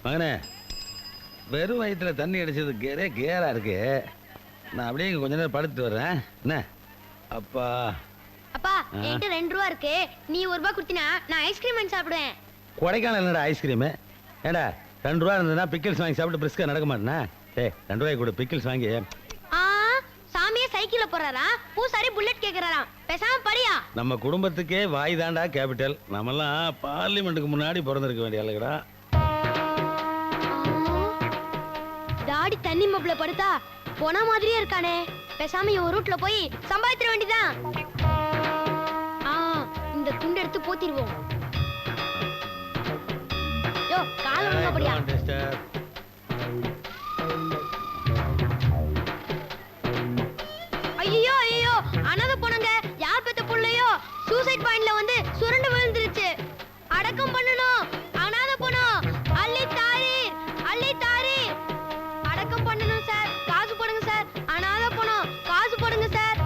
மகனே, வெறும் வயிற்றுல தண்ணி அடிச்சது கேரா இருக்கு. நான் அப்படியே கொஞ்ச நேரம் படுத்து வர்றேன். என்ன அப்பா? அப்பா, என்கிட்ட 2 ரூபா இருக்கு. நீ 1 ரூபா கொடுத்தினா நான் ஐஸ்கிரீம் வாங்கி சாப்பிடுவேன். கொடைக்கானல் என்னடா ஐஸ்கிரீம்? ஏடா 2 ரூபா இருந்ததுன்னா பிக்கிள்ஸ் வாங்கி சாப்பிட்டு பிரிஸ்கா நடக்க மாட்டேனா? டேய் 2 ரூபாய்க்கு கொடு பிக்கிள்ஸ் வாங்கி. சாமியே சைக்கிள்ல போறாரா? பூசாரி புல்லட் கேக்குறாராம். பேசாம படியா. நம்ம குடும்பத்துக்கே வாய் தாண்டா கேபிட்டல். நம்மலாம் பார்லிமெண்ட்டுக்கு முன்னாடி பிறந்திருக்க வேண்டிய ஆளுகடா. டாடி தண்ணி மப்ல படுத்தா போன மாதிரியே இருக்கானே. பேசாம ஒரு ரூட்ல போய் சம்பாதிச்சிட வேண்டியதான். இந்த துண்டு எடுத்து போத்திடுவோம். யோ கால ஒழுங்கா படியா. ஐயோ ஐயோ, அனாத போனங்க. யார் பெத்த புள்ளையோ சூசைட் பாயிண்ட்ல வந்து சுரண்டு விழுந்துருச்சு. அடக்கம் பண்ணணும். அனாத போனோம். அள்ளி தாரீர், அள்ளி தாரீர். அடக்கம் பண்ணணும் சார். காசு போடுங்க சார். அனாத போனோம். காசு போடுங்க சார்.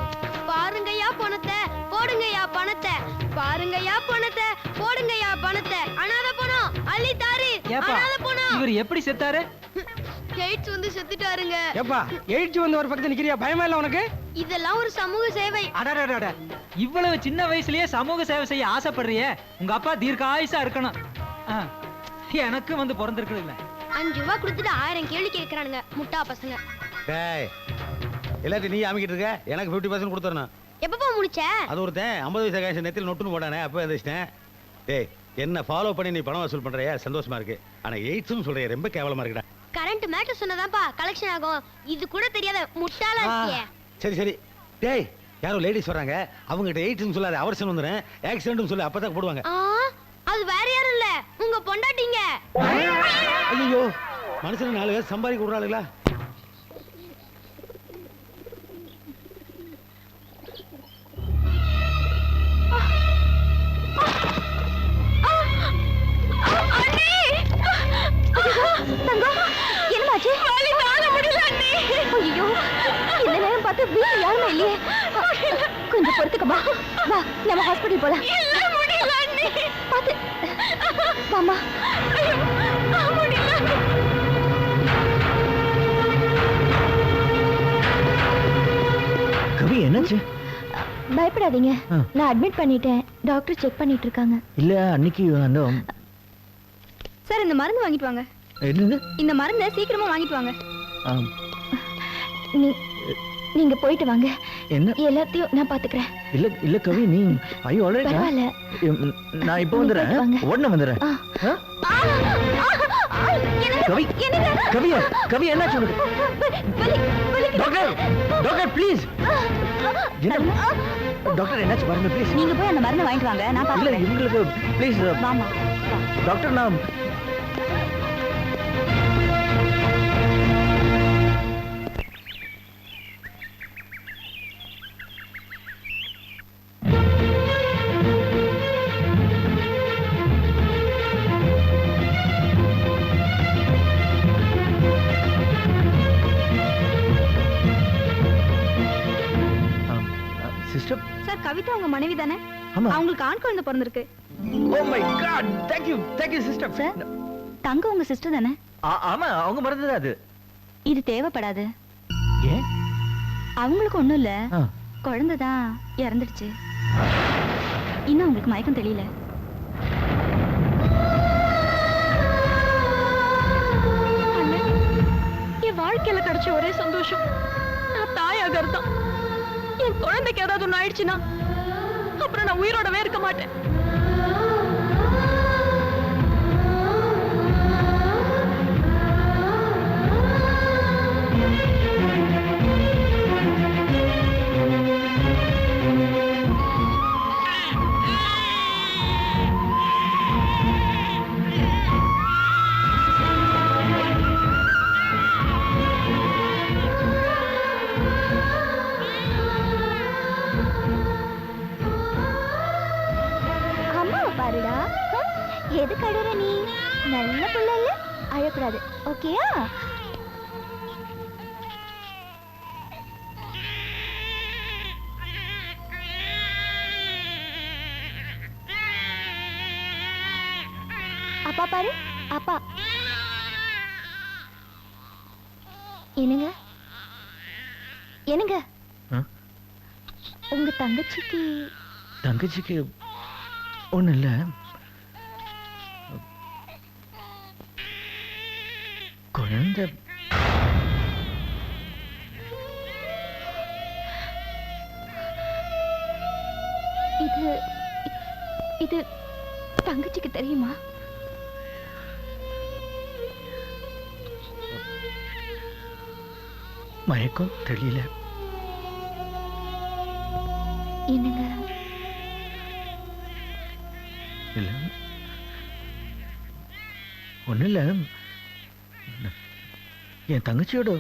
பாருங்கய்யா பணத்தை, போடுங்கய்யா பணத்தை. பாருங்கய்யா பணத்தை, போடுங்கய்யா பணத்தை. அனாத போனோம். அள்ளி தாரீர். அனாத போனோம். இவர் எப்படி செத்தாரு? எய்ட்ஸ் வந்து செத்துட்டாருங்க. ஏப்பா, எய்ட்ஸ் வந்து ஒரு பக்கத்துல நிக்கிறியா? பயமா இல்ல உனக்கு? இதெல்லாம் ஒரு சமூக சேவை. அடடடட, இவ்வளவு சின்ன வயசுலயே சமூக சேவை செய்ய ஆசைப்படுறியே. உங்க அப்பா தீர்க்க ஆயுசா இருக்கணும். எனக்கு வந்து பிறந்திருக்குது இல்ல. 5 ரூபா கொடுத்துட்டு 1000 கேள்வி கேக்குறானுங்க முட்டா பசங்க. டேய், எல்லாத்தையும் நீ அமைக்கிட்டு இருக்க. எனக்கு 50% கொடுத்துறணும். எப்பப்பா முடிச்ச? அது ஒருத்தன் 50 வயசு காசு நெத்தில நொட்டுன்னு போடானே, அப்ப எந்திரிச்சிட்டேன். டேய், என்ன ஃபாலோ பண்ணி நீ பணம் வசூல் பண்றியா? சந்தோஷமா இருக்கு. ஆனா எய்ட்ஸ்னு சொல்றியா, ரொம்ப கேவலமா இருக்குடா. கரண்ட் மேட்டர் சொன்னதாப்பா கலெக்ஷன் ஆகும். இது கூட தெரியாத முட்டாளா இருக்கியே. சரி சரி. டேய், யாரோ லேடிஸ் வராங்க. அவங்க கிட்ட எய்ட்ஸ்னு சொல்லாத, அவர்சன் வந்துறேன். ஆக்சிடென்ட்னு சொல்லி அப்பதான் போடுவாங்க. அது வேற யாரும் இல்ல, உங்க பொண்டாட்டிங்க. ஐயோ, மனுஷன 4 பேர் சம்பாதிக்க விடுறாளுங்களா? என்னமாச்சு? வலி தாங்க முடியல அண்ணி. ஐயோ, இந்த நேரம் பார்த்து வீட்டுல யாருமே இல்லையே. கொஞ்சம் பொறுத்துக்கமா. வா, நம்ம ஹாஸ்பிடல் போலாம். இல்ல முடியல அண்ணி. பாத்து வாமா. ஐயோ, முடியல. கவி, என்னாச்சு? பயப்படாதீங்க, நான் அட்மிட் பண்ணிட்டேன். டாக்டர் செக் பண்ணிட்டு இருக்காங்க. இல்ல அன்னைக்கு அந்த சார், இந்த மருந்து வாங்கிட்டு வாங்க. என்னது? இந்த மருந்தை சீக்கிரமா வாங்கிட்டு வாங்க. நீங்க போயிட்டு வாங்க. என்ன? எல்லாத்தையும் நான் பாத்துக்கிறேன். இல்ல இல்ல கவி, நீ ஐயோ ஆல்ரைட். பரவாயில்ல, நான் இப்போ வந்துறேன். உடனே வந்துறேன். கவி, கவி, கவி என்னாச்சு உனக்கு? Doctor, doctor please. டாக்டர் என்னாச்சு பாருங்க ப்ளீஸ். நீங்க போய் அந்த மருந்தை வாங்கிட்டு வாங்க, நான் பாத்துக்கிறேன். இல்ல உங்களுக்கு ப்ளீஸ். வாமா டாக்டர். நான் சிஸ்டர். சார், கவிதா உங்க மனைவி தானே? ஆமா. அவங்களுக்கு ஆண் குழந்தை பிறந்திருக்கு. Oh my God, thank you sister. Sir, தங்க உங்க சிஸ்டர் தானே? ஆமா, அவங்க மறந்தது அது. இது தேவைப்படாது. ஏன்? அவங்களுக்கு ஒண்ணும் இல்ல, குழந்தை தான் இறந்துடுச்சு. இன்னும் உங்களுக்கு மயக்கம் தெரியல. என் வாழ்க்கையில கிடைச்ச ஒரே சந்தோஷம் நான் தாயாகிறது தான். என் குழந்தைக்கு ஏதாவது ஒண்ணு ஆயிடுச்சுன்னா அப்புறம் நான் உயிரோடவே இருக்க மாட்டேன். பாருடா, எது கடுற நீ? நல்ல புள்ள இல்ல, அழக்கூடாது. ஓகேயா? அப்பா பாரு, அப்பா. என்னங்க என்னங்க ஆ? உங்க தங்கச்சிக்கு தங்கச்சிக்கு ஒண்ணு இல்ல. குழந்தை இது இது தங்கச்சிக்கு தெரியுமா? மயக்கம் தெரியல. என்னங்க இல்ல ஒண்ணு இல்ல. என் தங்கச்சியோட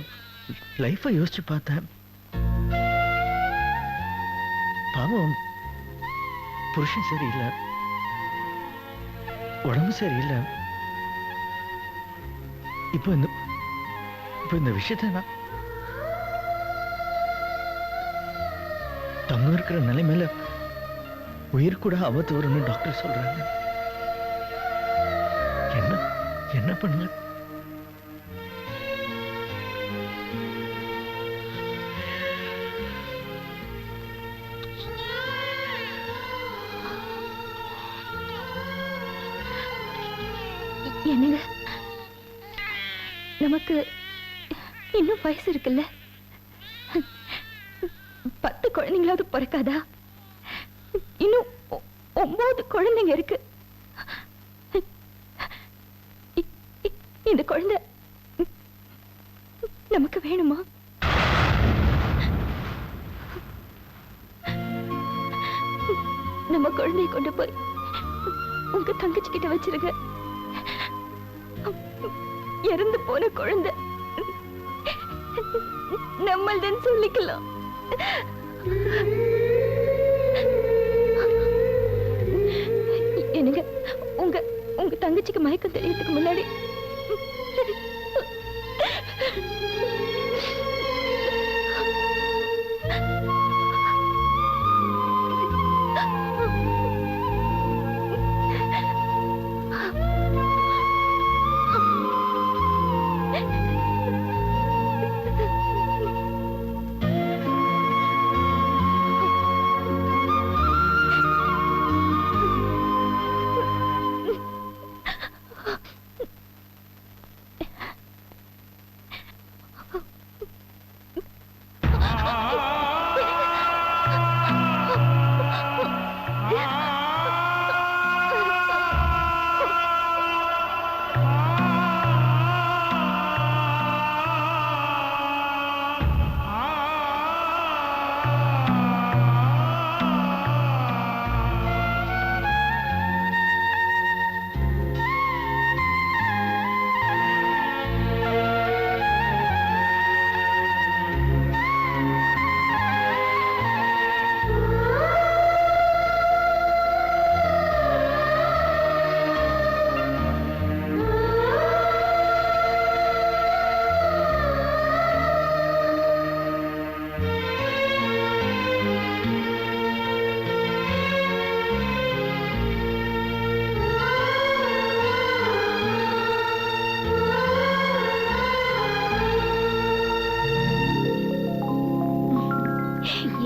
லைஃபை யோசிச்சு பார்த்தேன். பாவம், புருஷன் சரியில்லை, உடம்பு சரியில்லை. இப்போ இந்த விஷயத்தை நான் தங்க இருக்கிற நிலைமையில உயிர் கூட ஆபத்து வரும்னு டாக்டர் சொல்றாங்க. என்ன என்ன பண்ணல? என்னங்க நமக்கு இன்னும் வயசு இருக்குல்ல, 10 குழந்தைங்களாவது பிறக்காதா? இன்னும் 9 குழந்தைங்க இருக்கு. இந்த குழந்தை நமக்கு வேணுமா? நம்ம குழந்தையை கொண்டு போய் உங்க தங்கச்சி கிட்ட வச்சிருங்க. இறந்து போன குழந்தை நம்மள்தான் சொல்லிக்கலாம். என்னங்க உங்க உங்க தங்கச்சிக்கு மயக்கம் தெரியறதுக்கு முன்னாடி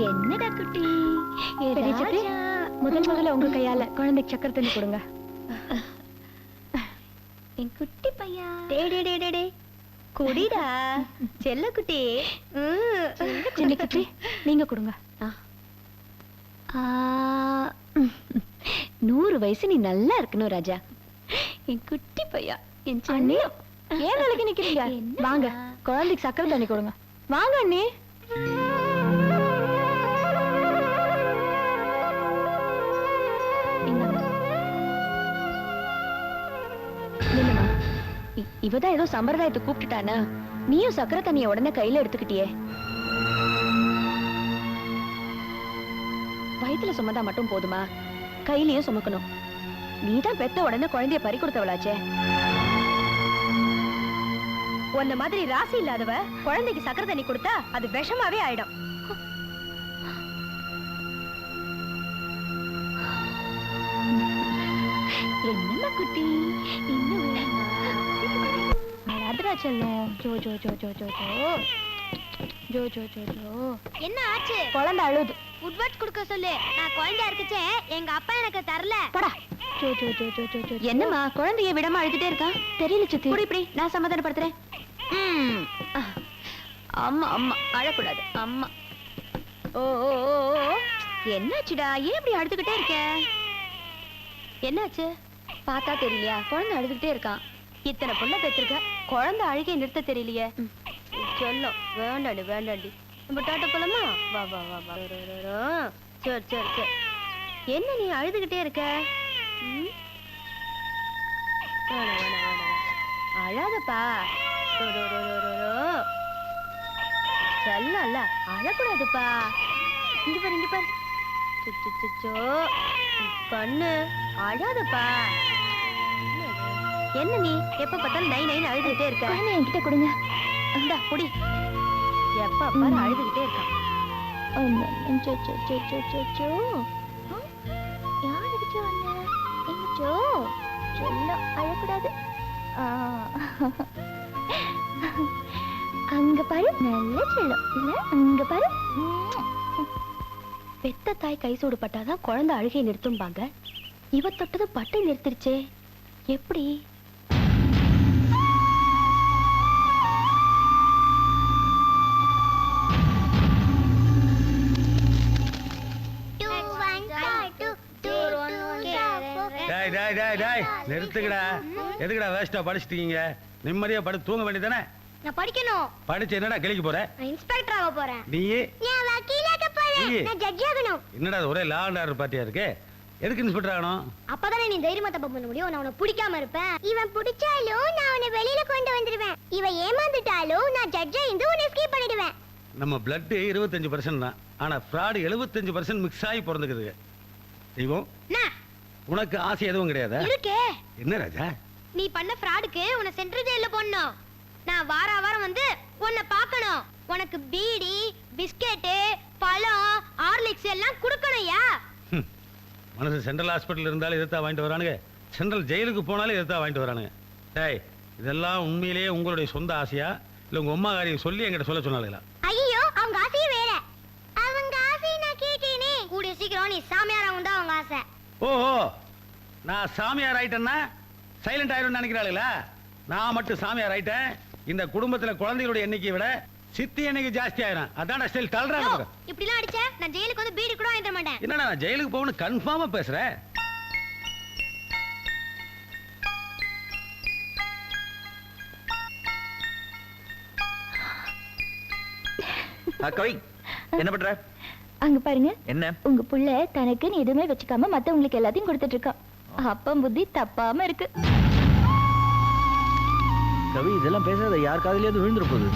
என்னடா குட்டி முதல்ல உங்க கையால குழந்தைக்கு சக்கரை தண்ணி கொடுங்க. என் குட்டி பையா டே குடிடா செல்ல குட்டி. சின்ன குட்டி நீங்க கொடுங்க. 100 வயசு நீ நல்லா இருக்கணும் ராஜா. என் குட்டி பையா என் அண்ணி. ஏன் நாளைக்கு நிக்கிறீங்க? வாங்க குழந்தைக்கு சக்கரை தண்ணி கொடுங்க. வாங்க அண்ணி. இவதான் ஏதோ சம்பிரதாயத்தை கூப்பிட்டுட்டானா? நீயும் சக்கரை தண்ணிய உடனே கையில எடுத்துக்கிட்டியே. வயிற்றுல சுமந்தா மட்டும் போதுமா? கையிலயும் சுமக்கணும். நீதான் பெத்த உடனே குழந்தைய பறி கொடுத்தவளாச்சே. உன்ன மாதிரி ராசி இல்லாதவ குழந்தைக்கு சக்கரை தண்ணி கொடுத்தா அது விஷமாவே ஆயிடும். என்னம்மா குட்டி இன்னும் செல்லும் Joe Joe Joe Joe Joe Joe Joe Joe Joe Joe என்ன ஆச்சு? குழந்தை அழுது. உட்வர்ட்ஸ் கொடுக்க சொல்லு. நான் குழந்தை இருக்குச்சே எங்க அப்பா எனக்கு தரல. போடா. Joe Joe Joe Joe Joe Joe. என்னம்மா குழந்தைய விடாம அழுதுட்டே இருக்கா? தெரியல சித்தி. புடி இப்படி நான் சமாதானப்படுத்துறேன். அம்மா அம்மா அழக்கூடாது. அம்மா. ஓ ஓ ஓ ஓ. என்னாச்சுடா? ஏன் இப்படி அழுதுகிட்டே இருக்க? என்னாச்சு? பார்த்தா தெரியலையா? குழந்தை அழுதுகிட்டே இருக்கான். இத்தனை புள்ள பெற்றிருக்க, குழந்தை அழுகை நிறுத்த தெரியலையே. சொல்லும் வேண்டாடி வேண்டாடி. நம்ம டாட்டா போலாமா? வா வா வா வா. சரி சரி சரி. என்ன நீ அழுதுகிட்டே இருக்க? வேணாம் வேணாம் வேணாம். அழாதப்பா. சொல்லல அழக்கூடாதுப்பா. இங்க பாரு இங்க பாரு. சுச்சோ கண்ணு அழாதப்பா. என்ன நீ எப்ப பார்த்தாலும் நை நைன்னு அழுதுகிட்டே இருக்க? என்கிட்ட கொடுங்க. இந்தா குடி. எப்ப பாரு அழுதுகிட்டே இருக்கான். அழக்கூடாது. அங்க பாரு நல்ல செல்லம் இல்ல? அங்க பாரு. பெத்த தாய் கை சூடு பட்டாதான் குழந்தை அழுகை நிறுத்தும்பாங்க. இவ தொட்டது பட்டை நிறுத்திருச்சே, எப்படி? நிறுத்துக்கடா. எதுக்குடா வேஸ்டா படிச்சிட்டீங்க? நிம்மதியா படுத்து தூங்க வேண்டியதானே? நான் படிக்கணும். படிச்சு என்னடா கிளிக்கு போற? நான் இன்ஸ்பெக்டர் ஆக போறேன். நீ நான் வக்கீலாக போறேன். நான் ஜட்ஜ் ஆகணும். என்னடா ஒரே லா அண்ட் ஆர்டர் பார்ட்டியா இருக்கு? எதுக்கு இன்ஸ்பெக்டர் ஆகணும்? அப்பதானே நீ தைரியமா தப்பு பண்ண முடியும். நான் உன்னை பிடிக்காம இருப்பேன். இவன் பிடிச்சாலும் நான் உன்னை வெளியில கொண்டு வந்துருவேன். இவன் ஏமாந்துட்டாலும் நான் ஜட்ஜா இருந்து உன்னை எஸ்கேப் பண்ணிடுவேன். நம்ம பிளட் 25% தான். ஆனா ஃப்ராட் 75% மிக்ஸ் ஆகி பிறந்துக்குது. தெய்வம், உனக்கு ஆசை எதுவும் கிடையாதா? இருக்கே. என்ன ராஜா? நீ பண்ண ஃப்ராடுக்கு உன்னை சென்ட்ரல் ஜெயில போடணும். நான் வாரம் வந்து உன்னை பார்க்கணும். உனக்கு பீடி, பிஸ்கெட், பழம், ஹார்லிக்ஸ் எல்லாம் கொடுக்கணும்யா. மனசு சென்ட்ரல் ஹாஸ்பிட்டல் இருந்தாலும் இதைத்தான் வாங்கிட்டு வரானுங்க. சென்ட்ரல் ஜெயிலுக்கு போனாலும் இதைத்தான் வாங்கிட்டு வரானுங்க. டேய், இதெல்லாம் உண்மையிலேயே உங்களுடைய சொந்த ஆசையா இல்ல உங்க அம்மா காரியம் சொல்லி என்கிட்ட சொல்ல சொன்னாங்களா? ஐயோ, அவங்க ஆசையே வேற. அவங்க ஆசையை நான் கேட்டேனே. கூடிய சீக்கிரம் நீ சாமியார் ஆகும் தான் அவங்க ஆசை. ஓஹோ, நான் சாமியார் ஆயிட்டேன்னா சைலண்ட் ஆயிடும் நினைக்கிறாளுங்களா? நான் மட்டும் சாமியார் ஆயிட்டேன், இந்த குடும்பத்துல குழந்தைகளுடைய எண்ணிக்கையை விட சித்தி எண்ணிக்கை ஜாஸ்தி ஆயிரும். அதான் ஸ்டைல் தள்ளுறாங்க. இப்படிலாம் அடிச்ச நான் ஜெயிலுக்கு வந்து பீடி கூட வாங்கிட மாட்டேன். என்னடா நான் ஜெயிலுக்கு போகணும் கன்ஃபார்மா பேசுறேன். கவி, என்ன பண்ற? அங்க பாருங்க. என்ன? உங்க புள்ள தனக்குன்னு எதுவுமே வச்சுக்காம மத்தவங்களுக்கு எல்லாத்தையும் கொடுத்துட்டு இருக்கா. அப்பம் புத்தி தப்பாம இருக்கு. கவி, இதெல்லாம் பேசாத, யார் காதுலயாவது விழுந்துற போகுது.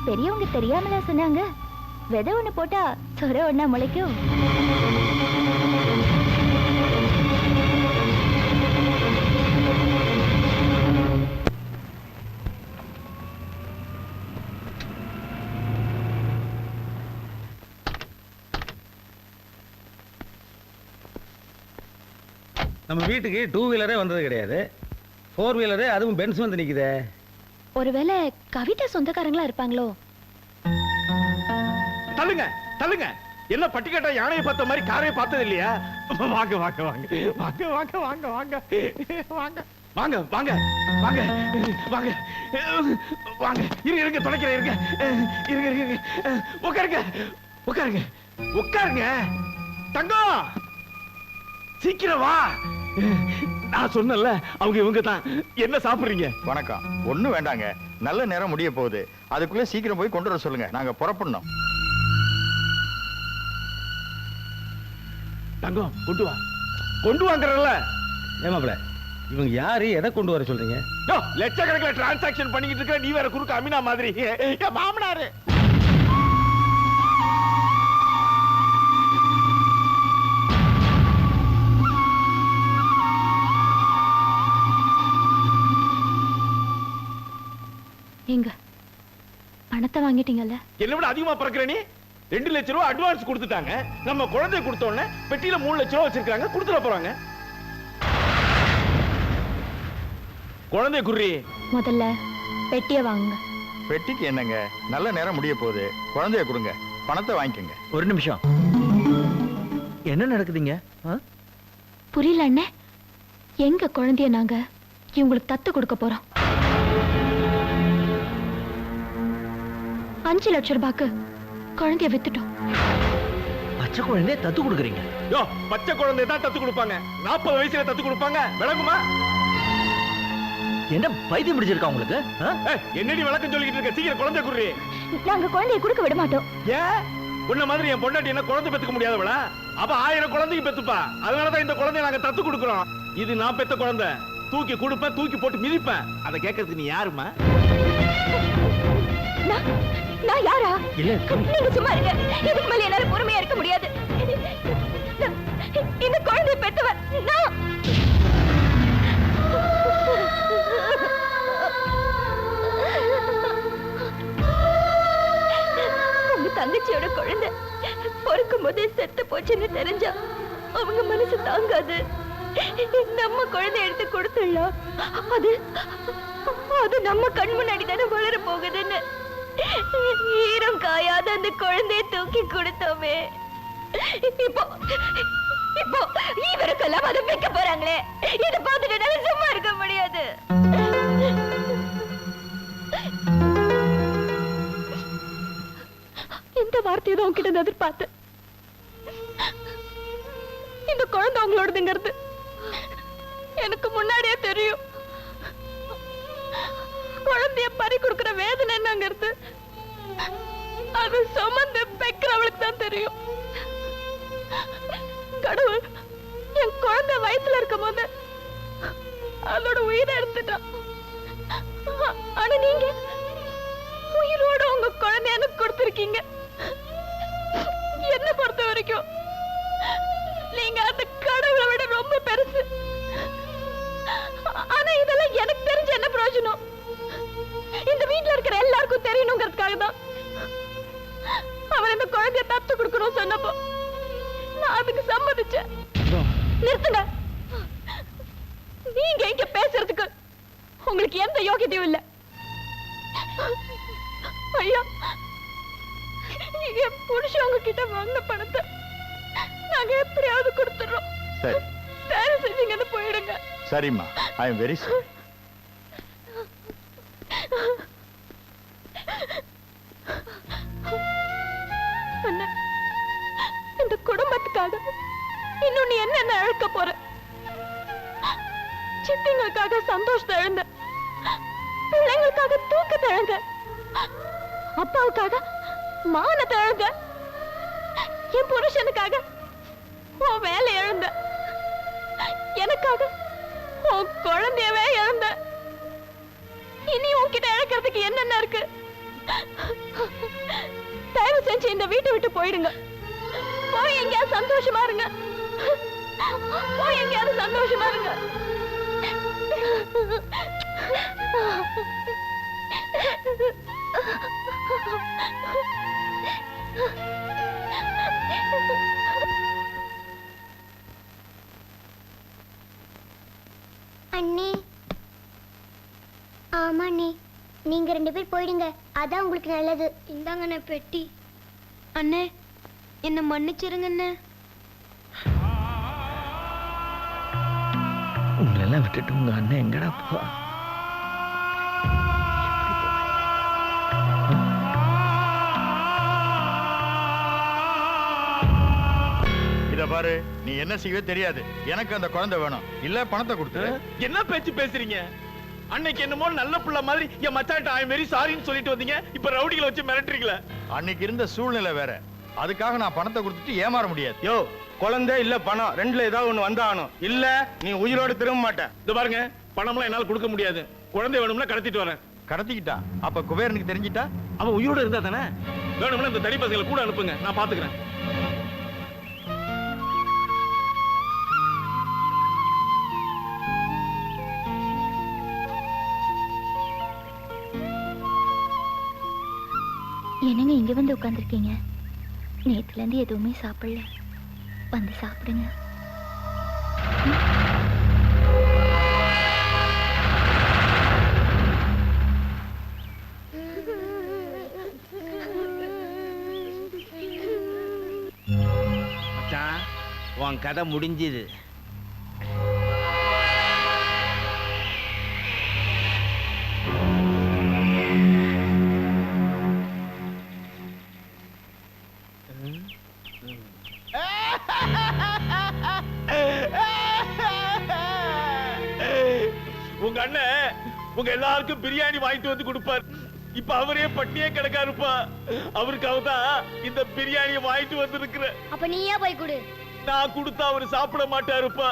பெரியவங்க தெரியாமலா சொன்னாங்க? விதை ஒண்ணு போட்டா சொர ஒண்ணா முளைக்கும். நம்ம வீட்டுக்கு 2 வீலரே வந்தது கிடையாது. 4 வீலரு, அதுவும் பென்ஸ் வந்து நிக்குதே. ஒருவேளை கவிதா சொந்தக்காரங்களா இருப்பாங்களோ? தள்ளுங்க தள்ளுங்க. என்ன பட்டிக்காட்டா யானையை பார்த்த மாதிரி காரையை பார்த்தது இல்லையா? வாங்க வாங்க வாங்க வாங்க வாங்க வாங்க வாங்க வாங்க வாங்க வாங்க வாங்க வாங்க வாங்க. இருங்க தொலைக்கிறேன். இருங்க இருங்க. உட்காருங்க உட்காருங்க உட்காருங்க. தங்கம், சீக்கிரம் வா. நான் சொன்னல அவங்க இவங்க தான். என்ன சாப்பிடுறீங்க? வணக்கம். ஒண்ணும் வேண்டாங்க, நல்ல நேரம் முடிய போகுது. அதுக்குள்ள சீக்கிரம் போய் கொண்டு வர சொல்லுங்க, நாங்க புறப்படணும். தங்கம், கொண்டு வா. கொண்டு வாங்கறல்ல. ஏமாப்ல, இவங்க யாரு, எதை கொண்டு வர சொல்றீங்க? லட்சக்கணக்கில் டிரான்சாக்சன் பண்ணிக்கிட்டு இருக்க நீ வேற குறுக்க அமினா மாதிரி. என் மாமனாரு. எங்க பணத்தை வாங்கிட்டீங்கல்ல? என்ன விட அதிகமா பறக்கிற நீ? 2 லட்சம் ரூபாய் அட்வான்ஸ் கொடுத்துட்டாங்க. நம்ம குழந்தைய கொடுத்த உடனே பெட்டியில 3 லட்சம் ரூபாய் வச்சிருக்காங்க, கொடுத்துட போறாங்க. குழந்தைய குறி. முதல்ல பெட்டியை வாங்குங்க. பெட்டிக்கு என்னங்க, நல்ல நேரம் முடிய போகுது. குழந்தைய கொடுங்க, பணத்தை வாங்கிக்கோங்க. ஒரு நிமிஷம், என்ன நடக்குதுங்க? புரியல அண்ணே. எங்க குழந்தைய நாங்க இவங்களுக்கு தத்து கொடுக்க போறோம். 5 லட்சம் ரூபாய்க்கு குழந்தைய வித்துட்டோம். பச்சை குழந்தைய தத்து கொடுக்குறீங்க? யோ, பச்சை குழந்தைய தான் தத்து கொடுப்பாங்க. 40 வயசுல தத்து கொடுப்பாங்க, விளங்குமா? என்ன பைத்தியம் பிடிச்சிருக்கா உங்களுக்கு? என்னடி விளக்கம் சொல்லிக்கிட்டு இருக்க? சீக்கிரம் குழந்தை குறி. நாங்க குழந்தைய கொடுக்க விட மாட்டோம். ஏன்? உன்ன மாதிரி என் பொண்டாட்டி என்ன குழந்தை பெத்துக்க முடியாதவளா? அப்ப 1000 குழந்தைக்கு பெத்துப்பா. அதனாலதான் இந்த குழந்தைய நாங்க தத்து கொடுக்கிறோம். இது நான் பெத்த குழந்தை. தூக்கி கொடுப்பேன், தூக்கி போட்டு மிதிப்பேன். அதை கேட்கறதுக்கு நீ யாருமா? நான் யாரா? இல்ல, நீங்க சும்மா இருங்க. இதுக்கு மேல என்னால பொறுமையா இருக்க முடியாது. இந்த குழந்தைய பெத்தவ நான். உங்க தங்கச்சியோட குழந்தை பொறுக்கும் போதே செத்து போச்சுன்னு தெரிஞ்சா அவங்க மனசு தாங்காது. நம்ம குழந்தை எடுத்து கொடுத்துடலாம். அது அது நம்ம கண் முன்னாடி தானே வளர போகுதுன்னு ஈரம் காயாத அந்த குழந்தைய தூக்கி கொடுத்தோமே. இப்போ இப்போ இவருக்கெல்லாம் அதை வைக்க போறாங்களே. இதை பார்த்துட்டு என்னால சும்மா இருக்க முடியாது. இந்த வார்த்தையை தான் உங்ககிட்ட எதிர்பார்த்தேன். இந்த குழந்தை உங்களோடதுங்கிறது எனக்கு முன்னாடியே தெரியும். குழந்தைய பறி கொடுக்கிற வேதனை என்னங்கிறது அது சுமந்து பெக்கிறவளுக்கு தான் தெரியும். கடவுள் என் குழந்தை வயித்துல இருக்கும் போது அதோட உயிரை எடுத்துட்டான். ஆனா நீங்க உயிரோட உங்க குழந்தைய எனக்கு கொடுத்திருக்கீங்க. என்ன பொறுத்த வரைக்கும் நீங்க அந்த கடவுளை விட ரொம்ப பெருசு. ஆனா இதெல்லாம் எனக்கு தெரிஞ்ச என்ன பிரயோஜனம்? இந்த வீட்டுல இருக்கிற எல்லாருக்கும் தெரியணுங்கிறதுக்காக தான் அவன் இந்த குழந்தைய தத்து கொடுக்கணும் சொன்னப்போ நான் அதுக்கு சம்மதிச்சேன். நிறுத்துங்க. நீங்க இங்க பேசுறதுக்கு உங்களுக்கு எந்த யோகியதையும் இல்ல. ஐயா, என் புருஷன் உங்ககிட்ட வாங்கின பணத்தை நாங்க எப்படியாவது கொடுத்துடுறோம். சரி, தயவு செஞ்சீங்கன்னு போயிடுங்க. சரிம்மா, ஐ எம் வெரி சாரி. அண்ணா, இந்த குடும்பத்துக்காக இன்னும் நீ என்ன இழக்க போற? சித்திங்களுக்காக சந்தோஷத்தை இழந்த, பிள்ளைங்களுக்காக தூக்கத்தை இழந்த, அப்பாவுக்காக மானத்தை இழந்த, என் புருஷனுக்காக உன் வேலை இழந்த, எனக்காக உன் குழந்தையவே இழந்த. இனி உன்கிட்ட இழக்கிறதுக்கு என்னென்ன இருக்கு? தயவு செஞ்சு இந்த வீட்டை விட்டு போயிடுங்க. போய் எங்கேயாவது சந்தோஷமா இருங்க. போய் எங்கேயாவது சந்தோஷமா இருங்க. அண்ணே, ஆமா அண்ணே, நீங்க 2 பேர் போயிடுங்க. அதான் உங்களுக்கு நல்லது. இந்தாங்கண்ணே பெட்டி. அண்ணே, என்ன மன்னிச்சிருங்க அண்ணே. உங்களெல்லாம் விட்டுட்டு உங்க அண்ணன் எங்கடா போ? இத பாரு, நீ என்ன செய்வே தெரியாது. எனக்கு அந்த குழந்தை வேணும், இல்ல பணத்தை கொடுத்துரு. என்ன பேச்சு பேசுறீங்க? அன்னைக்கு என்னமோ நல்ல புள்ள மாதிரி என் மச்சான்ட்ட ஐ வெரி சாரின்னு சொல்லிட்டு வந்தீங்க. இப்ப ரவுடிகளை வச்சு மிரட்டுறீங்களா? அன்னைக்கு இருந்த சூழ்நிலை வேற. அதுக்காக நான் பணத்தை கொடுத்துட்டு ஏமாற முடியாது. யோ, குழந்தை இல்ல பணம், ரெண்டுல ஏதாவது ஒண்ணு வந்தாகணும். இல்ல நீ உயிரோடு திரும்ப மாட்ட. இது பாருங்க, பணம்லாம் என்னால கொடுக்க முடியாது. குழந்தை வேணும்னா கடத்திட்டு வரேன். கடத்திக்கிட்டா அப்ப குபேரனுக்கு தெரிஞ்சிட்டா? அவன் உயிரோடு இருந்தா தானே. வேணும்னா இந்த தடி பசங்களை கூட அனுப்புங்க, நான் பாத்துக்கிறேன். என்னங்க இங்க வந்து உட்கார்ந்துருக்கீங்க? நேத்துல இருந்து எதுவுமே சாப்பிடல, வந்து சாப்பிடுங்க. மச்சான், உன் கதை முடிஞ்சுது. உங்க அண்ணன் உங்க எல்லாருக்கும் பிரியாணி வாங்கிட்டு வந்து கொடுப்பார். இப்ப அவரே பட்டியே கிடக்காருப்பா. அவருக்காக தான் இந்த பிரியாணியை வாங்கிட்டு வந்திருக்கிறேன். அப்ப நீயே போய் கொடு. நான் கொடுத்தா அவரு சாப்பிட மாட்டாருப்பா.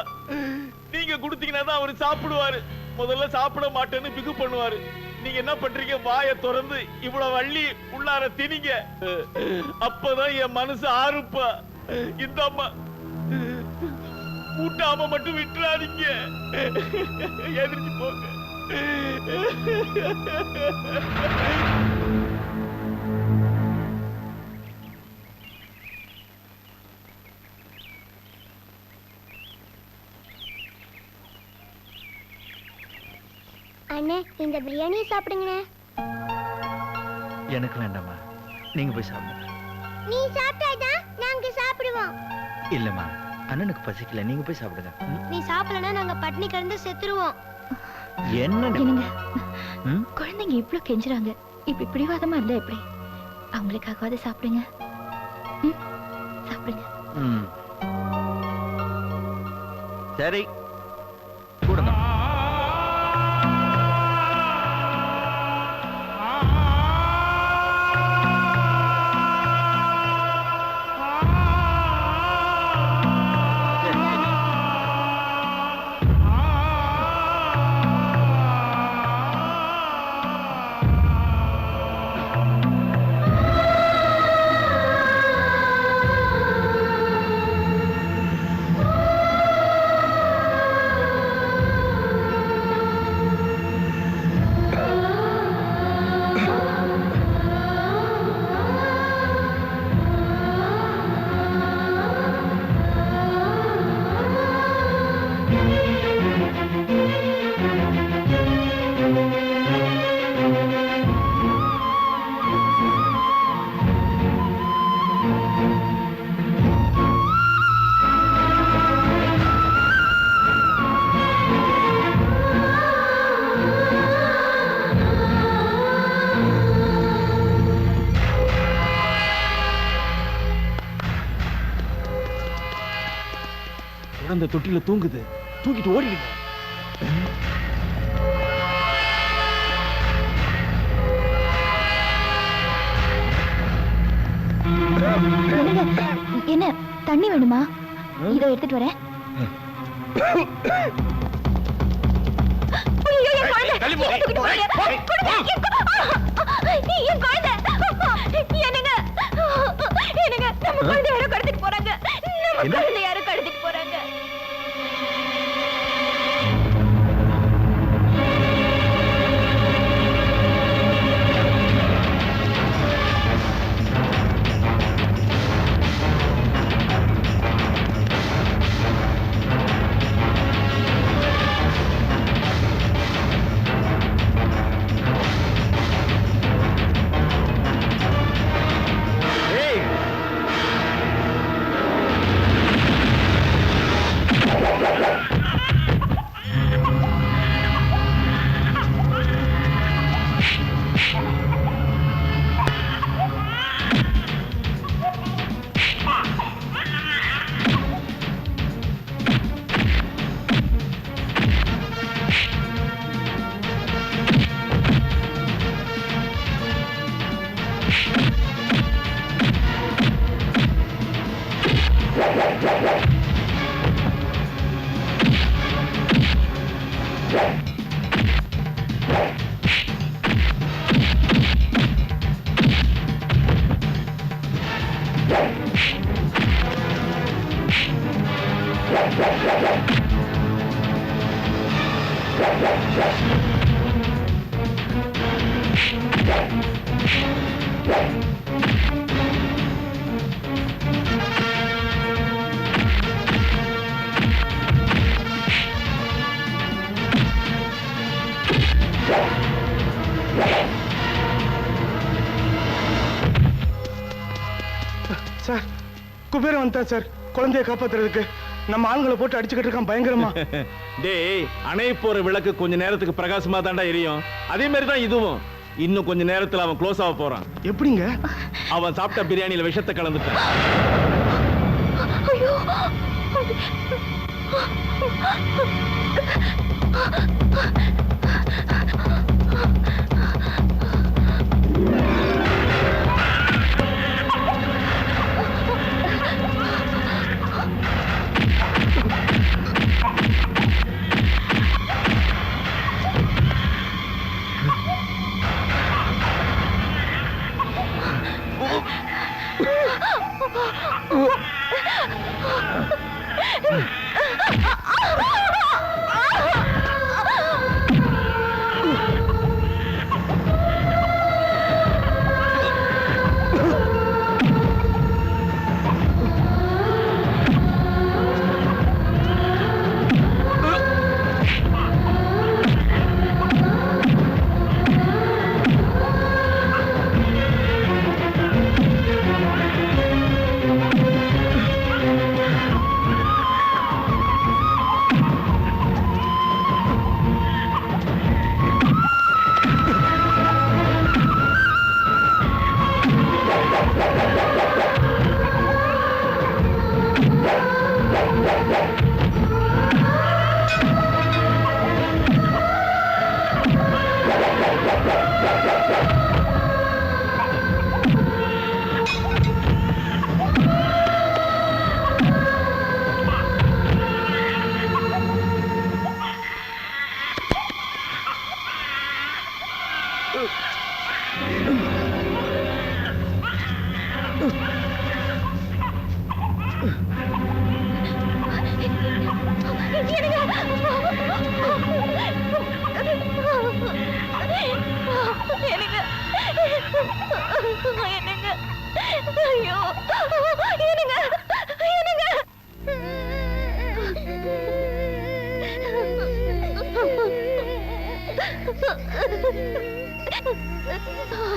நீங்க கொடுத்தீங்கன்னா தான் அவரு சாப்பிடுவாரு. முதல்ல சாப்பிட மாட்டேன்னு பிகு பண்ணுவாரு. நீங்க என்ன பண்றீங்க? வாயை திறந்து இவ்வளவு வள்ளி உள்ளார திணிங்க. அப்பதான் என் மனசு ஆறுப்பா. இந்த அம்மா கூட்டாம மட்டும் விட்டுறாதீங்க. எதிர்த்து போங்க. அண்ணே, இந்த பிரியாணியை சாப்பிடுங்கண்ணே. எனக்கு வேண்டாமா, நீங்க போய் சாப்பிடுங்க. நீ சாப்பிட்டாதான் நாங்க சாப்பிடுவோம். இல்லம்மா, அண்ணனுக்கு பசிக்கல, நீங்க போய் சாப்பிடுங்க. நீ சாப்பிடலன்னா நாங்க பட்னி கிடந்து செத்துருவோம். என்ன என்னங்க, குழந்தைங்க இவ்ளோ கெஞ்சுறாங்க, இப்படி பிடிவாதமா இருந்தா எப்படி? அவங்களுக்காகவாது சாப்பிடுங்க. சாப்பிடுங்க. சரி, கொடுங்க. அந்த தொட்டில தூங்குது. தூக்கிட்டு ஓடிடுங்க. என்ன தண்ணி வேணுமா? இதோ எடுத்துட்டு வரேன். யாரும் கடத்திட்டு போறாங்க. குபேரன் வந்தான் சார் குழந்தைய காப்பாத்துறதுக்கு. நம்ம ஆண்களை போட்டு அடிச்சுக்கிட்டு இருக்கான் பயங்கரமா. டேய், அணைய போற விளக்கு கொஞ்ச நேரத்துக்கு பிரகாசமா தாண்டா எரியும். அதே மாதிரி தான் இதுவும். இன்னும் கொஞ்ச நேரத்துல அவன் க்ளோஸ் ஆக போறான். எப்படிங்க? அவன் சாப்பிட்ட பிரியாணியில விஷத்தை கலந்துட்டான். ஐயோ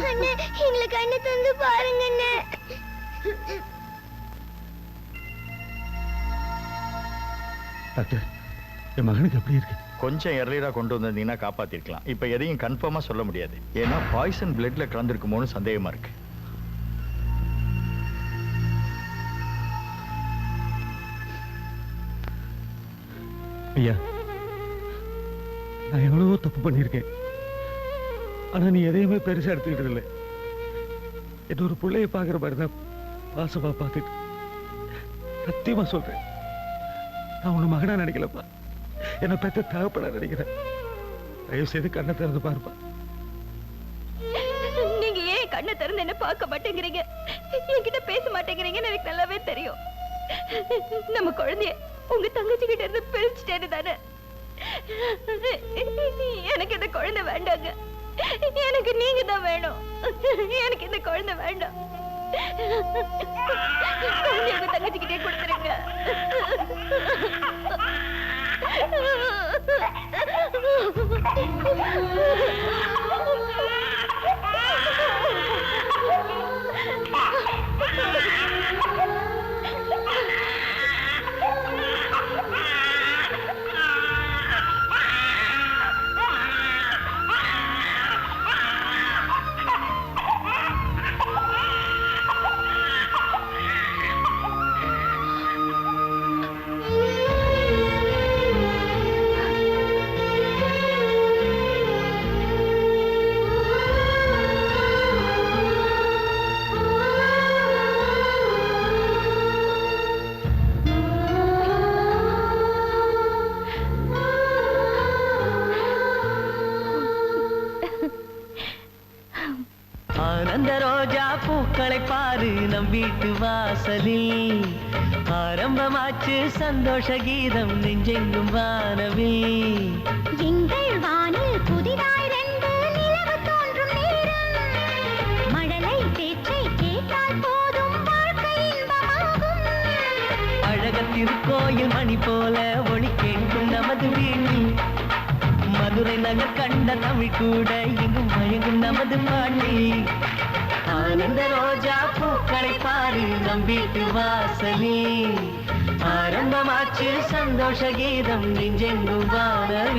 அண்ணே, எங்களுக்கு அண்ணே தந்து பாருங்க அண்ணே. டாக்டர், என் மகனுக்கு எப்படி இருக்கு? கொஞ்சம் எர்லியரா கொண்டு வந்திருந்தீங்கன்னா காப்பாத்திருக்கலாம். இப்ப எதையும் கன்ஃபார்மா சொல்ல முடியாது. ஏன்னா பாய்சன் பிளட்ல கலந்துருக்குமோன்னு சந்தேகமா இருக்கு. ஐயா, நான் எவ்வளவோ தப்பு பண்ணியிருக்கேன். ஆனா நீ எதையுமே பெருசா எடுத்துக்கிட்டது இல்லை. என்ன ஒரு பிள்ளைய பாக்குற மாதிரி தான் பாசமா பார்த்துட்டு சத்தியமா சொல்றேன். நான் உன்னை மகனா நினைக்கலப்பா, என்னை பெற்ற தகப்பனா நினைக்கிறேன். தயவு செய்து கண்ணை திறந்து பாருப்பா. நீங்க ஏன் கண்ணை திறந்து என்ன பார்க்க மாட்டேங்கிறீங்க, என்கிட்ட பேச மாட்டேங்கிறீங்கன்னு எனக்கு நல்லாவே தெரியும். நம்ம குழந்தைய உங்க தங்கச்சி கிட்ட இருந்து பிரிச்சுட்டேன்னு தானே. எனக்கு இந்த குழந்தை வேண்டாங்க, எனக்கு நீங்க தான் வேணும். எனக்கு இந்த குழந்தை வேண்டாம். குழந்தைய உங்க தங்கச்சி கிட்டே கொடுத்துருங்க. ஆனந்த ரோஜா பூக்களை பாரு நம் வீட்டு வாசலில். ஆரம்பமாச்சு சந்தோஷ கீதம் நெஞ்செங்கும் வானவில். எங்கள் வானில் புதிதாய் ரெண்டு நிலவு தோன்றும் நேரம். மழலை பேச்சை கேட்டால் போதும் வாழ்க்கை இன்பமாகும். அழக திருக்கோயில் மணி போல ஒளி கேட்கும் நமது வீடு. மதுரை நகர் கண்ட தமிழ் கூட இங்கும் மயங்கும் நமது பாட்டி. ஆனந்த ரோஜா பூக்கள் பூக்களை பாரு நம் வீட்டு வாசலில் ஆரம்பமாச்சு சந்தோஷ கீதம் நெஞ்செங்கும் வானவில்